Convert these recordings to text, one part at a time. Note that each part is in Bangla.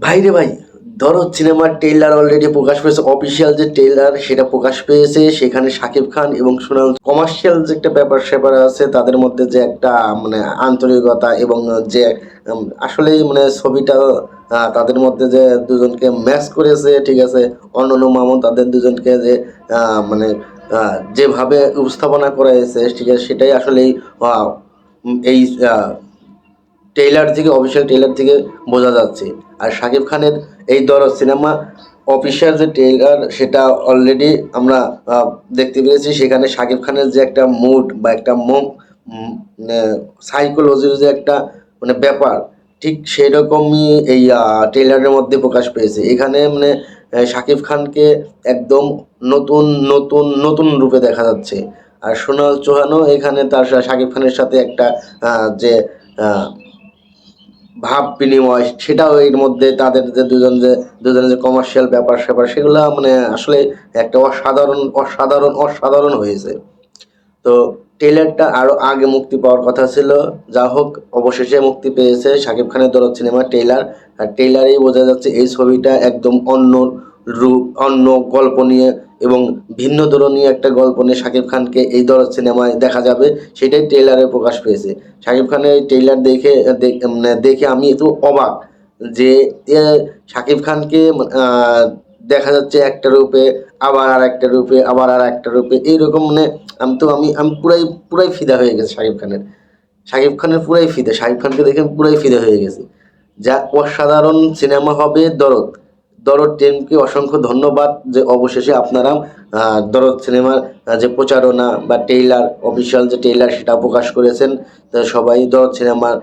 ভাইরে ভাই, ধরো সিনেমার ট্রেইলার অলরেডি প্রকাশ পেয়েছে, অফিসিয়াল যে ট্রেইলার সেটা প্রকাশ পেয়েছে। সেখানে শাকিব খান এবং সোনাল কমার্শিয়াল যে একটা ব্যাপার স্যাপার আছে তাদের মধ্যে যে একটা মানে আন্তরিকতা এবং যে আসলেই মানে ছবিটা তাদের মধ্যে যে দুজনকে ম্যাচ করেছে, ঠিক আছে। অন্যান্য মামুন তাদের দুজনকে যে যেভাবে উপস্থাপনা করা হয়েছে, ঠিক আছে, সেটাই আসলেই এই ট্রেইলার থেকে, অফিসিয়াল ট্রেইলার থেকে বোঝা যাচ্ছে। আর শাকিব খানের এই দরদ সিনেমা অফিসিয়াল যে ট্রেইলার সেটা অলরেডি আমরা দেখতে পেরেছি। সেখানে শাকিব খানের যে একটা মুড বা একটা সাইকোলজির যে একটা মানে ব্যাপার, ঠিক সেই রকমই এই ট্রেইলারের মধ্যে প্রকাশ পেয়েছে। এখানে মানে শাকিব খানকে একদম নতুন নতুন নতুন রূপে দেখা যাচ্ছে। আর সোনাল চৌহানও এখানে তার শাকিব খানের সাথে একটা যে আহ, ভাব বিনিময়, সেটাও এর মধ্যে তাদের যে দুজনের যে কমার্শিয়াল ব্যাপার স্যাপার, সেগুলো মানে আসলে একটা অসাধারণ অসাধারণ অসাধারণ হয়েছে। তো ট্রেলারটা আরো আগে মুক্তি পাওয়ার কথা ছিল, যা হোক অবশেষে মুক্তি পেয়েছে শাকিব খানের দরদ সিনেমার ট্রেলার। আর ট্রেলারেই বোঝা যাচ্ছে এই ছবিটা একদম অন্য রূপ, অন্য গল্প নিয়ে এবং ভিন্ন ধরনের একটা গল্প নিয়ে শাকিব খানকে এই দরদ সিনেমায় দেখা যাবে, সেটাই ট্রেলারে প্রকাশ পেয়েছে। শাকিব খানের এই ট্রেলার মানে দেখে আমি একটু অবাক যে এ, শাকিব খানকে দেখা যাচ্ছে একটা রূপে, আবার আর একটা রূপে, আবার আর একটা রূপে, এইরকম মানে আমি পুরাই পুরাই ফিদা হয়ে গেছি শাকিব খানের পুরাই ফিদা, শাকিব খানকে দেখে পুরাই ফিদা হয়ে গেছি। যা অসাধারণ সিনেমা হবে দরদ। দরদ টিমকে অসংখ্য ধন্যবাদ যে অবশেষে আপনারা দরদ সিনেমার যে প্রচারণা বা ট্রেইলার, অফিসিয়াল যে ট্রেইলার সেটা প্রকাশ করেছেন। তো সবাই দরদ সিনেমার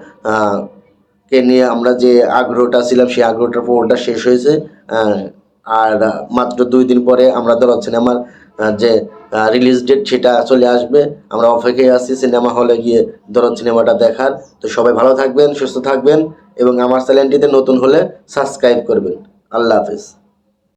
কে নিয়ে আমরা যে আগ্রহটা ছিলাম, সেই আগ্রহটা পুরোটা শেষ হয়েছে। আহ, আর মাত্র 2 দিন পরে আমরা দরদ সিনেমার যে রিলিজ ডেট সেটা চলে আসবে। আমরা অপেক্ষায় আছি সিনেমা হলে গিয়ে দরদ সিনেমাটা দেখার। তো সবাই ভালো থাকবেন, সুস্থ থাকবেন এবং আমার চ্যানেলটিতে নতুন হলে সাবস্ক্রাইব করবেন। আল্লাহ হাফেজ।